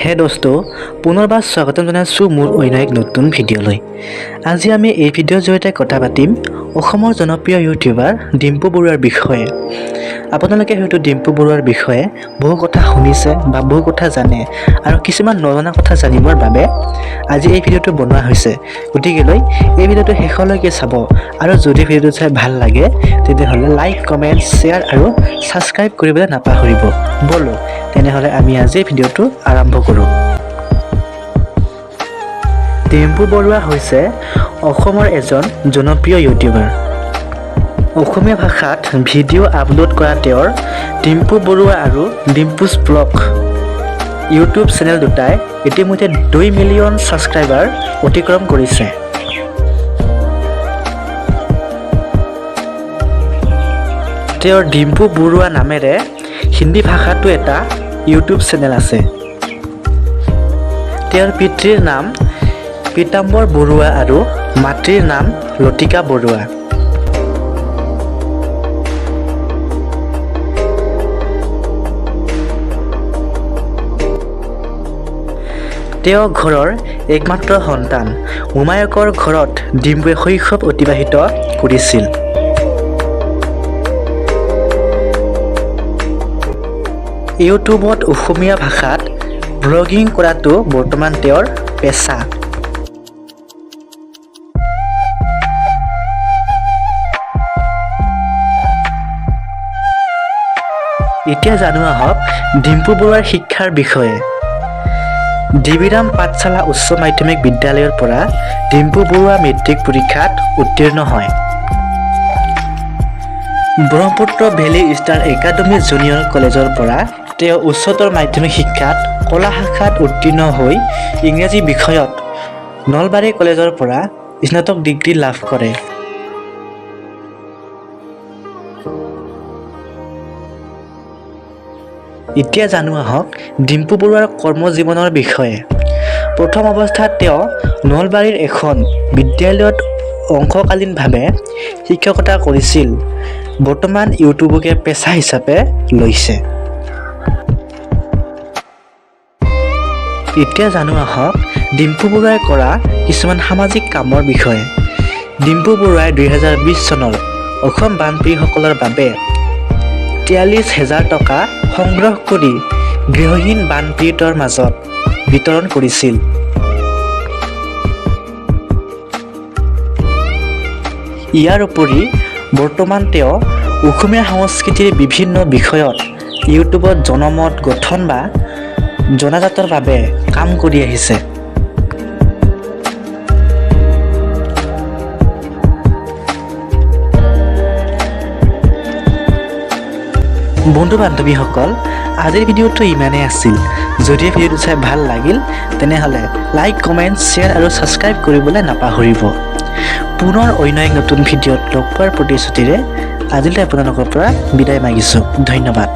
হে দোস্ত, পুনৰবাৰ স্বাগতম জনাইছোঁ মোৰ অন্য এক নতুন ভিডিঅ'লৈ। আজি আমি এই ভিডিঅ'ৰ জৰিয়তে কথা পাতিম অসমৰ জনপ্ৰিয় ইউটিউবাৰ ডিম্পু বৰুৱাৰ বিষয়ে। আপোনালোকে হয়তো ডিম্পু বৰুৱাৰ বিষয়ে বহু কথা শুনিছে বা বহু কথা জানে, আৰু কিছুমান নজনা কথা জানিবৰ বাবে আজি এই ভিডিঅ'টো বনোৱা হৈছে। গতিকেলৈ এই ভিডিঅ'টো শেষলৈকে চাব, আৰু যদি ভিডিঅ'টো চাই ভাল লাগে তেতিয়াহ'লে লাইক, কমেণ্ট, শ্বেয়াৰ আৰু ছাবস্ক্ৰাইব কৰিবলৈ নাপাহৰিব। ব'লো তেনেহ'লে আমি আজি ভিডিঅ'টো আৰম্ভ কৰোঁ। ডিম্পু বৰুৱা হৈছে অসমৰ এজন জনপ্ৰিয় ইউটিউবাৰ। অসমীয়া ভাষাত ভিডিঅ' আপলোড কৰা তেওঁৰ ডিম্পু বৰুৱা আৰু ডিম্পুছ ব্লগ ইউটিউব চেনেল দুটাই ইতিমধ্যে 2 মিলিয়ন ছাবস্ক্ৰাইবাৰ অতিক্ৰম কৰিছে। তেওঁৰ ডিম্পু বৰুৱা নামেৰে হিন্দী ভাষাতো এটা ইউটিউব চেনেল আছে। তেওঁৰ পিতৃৰ নাম পীতাম্বৰ বৰুৱা আৰু মাতৃৰ নাম লতিকা বৰুৱা। তেওঁ ঘৰৰ একমাত্ৰ সন্তান। মোমায়েকৰ ঘৰত ডিম্পুৱে শৈশৱ অতিবাহিত কৰিছিল। ইউটিউবত অসমীয়া ভাষাত ব্লগিং কৰাটো বৰ্তমান তেওঁৰ পেচা। এতিয়া জানো আহক ডিম্পু বৰুৱাৰ শিক্ষাৰ বিষয়ে। ডিবিৰাম পাঠশালা উচ্চ মাধ্যমিক বিদ্যালয়ৰ পৰা ডিম্পু বৰুৱা মেট্ৰিক পৰীক্ষাত উত্তীৰ্ণ হয়। Brahmaputra valley star academy junior কলেজৰ পৰা তেওঁ উচ্চতৰ মাধ্যমিক শিক্ষাত কলা শাখাত উত্তীৰ্ণ হৈ ইংৰাজী বিষয়ত নলবাৰী কলেজৰ পৰা স্নাতক ডিগ্ৰী লাভ কৰে। এতিয়া জানো আহক ডিম্পু বৰুৱাৰ কৰ্মজীৱনৰ বিষয়ে। প্ৰথম অৱস্থাত তেওঁ নলবাৰীৰ এখন বিদ্যালয়ত অংশকালীনভাৱে শিক্ষকতা কৰিছিল। বৰ্তমান ইউটিউবকে পেচা হিচাপে লৈছে। এতিয়া জানো আহক ডিম্পু বৰুৱাই কৰা কিছুমান সামাজিক কামৰ বিষয়ে। ডিম্পু বৰুৱাই 2020 চনৰ অসম বানপীড়িতসকলৰ বাবে 43,000 টকা সংগ্ৰহ কৰি গৃহহীন বানপীড়িতৰ মাজত বিতৰণ কৰিছিল। ইয়াৰ উপৰি বৰ্তমান তেওঁ অসমীয়া সংস্কৃতিৰ বিভিন্ন বিষয়ত ইউটিউবত জনমত গঠন বা জনাজাতৰ বাবে কাম কৰি আহিছে। বন্ধু বান্ধৱীসকল, আজিৰ ভিডিঅ'টো ইমানেই আছিল। যদি ভিডিঅ'টো চাই ভাল লাগিল তেনেহ'লে লাইক, কমেণ্ট, শ্বেয়াৰ আৰু ছাবস্ক্ৰাইব কৰিবলৈ নাপাহৰিব। পুনৰ অন্য এক নতুন ভিডিঅ'ত লগ পোৱাৰ প্ৰতিশ্ৰুতিৰে আজিলৈ আপোনালোকৰ পৰা বিদায় মাগিছোঁ। ধন্যবাদ।